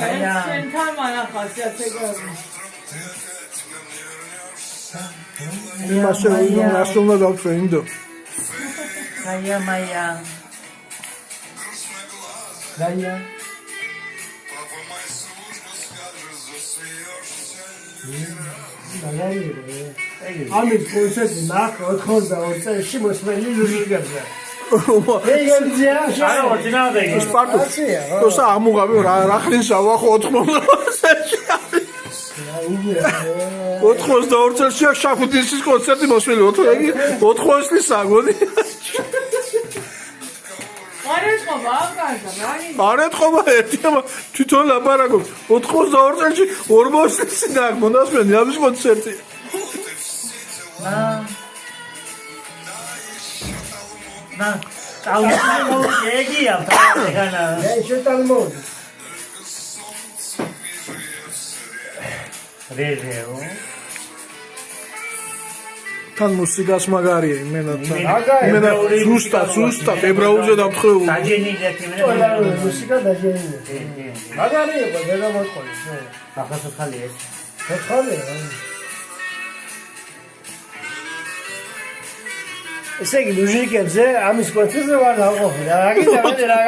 შენთან მანახავს ასეგები. იმასე უნდა დავთქვი ინდო. Maia. Gaia. ამის კონცერტი ნახ 82 წელს მოსმენი ლუჟიკებზე. ეგებია არა ორიგინალია. სპარტაკი. თორსა ამუღავი რა ხლინსავა ხო 82 წელს. 82 წელს შაფუდისის კონცერტი მოსმელი 80 წლის აგონი. არ ეთყობა ერთი თვითონ ლაპარაკობს 82 წელში 40 წელს მონასმენი ამის კონცერტი. Na, talmo egია თქანა. ეს ტალმო. რეჟეო. თან მუსიკას მაგარია იმენა ზუსტად ებრაულზე დამთხეული. დაჯენილია მუსიკა დაჟენილია. მაგარია ყველა მოწყოლი. ახლა ხალია. ხალია. ესე იგი ლუჟიკებზე ამის კონცერტზე ვარ დაყოფილი. რა გინდა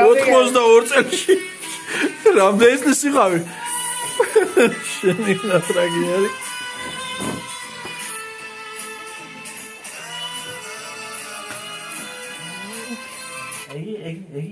82 წელში რამდენი წლის იყავი? შენი ნატრაგიარი. ეგი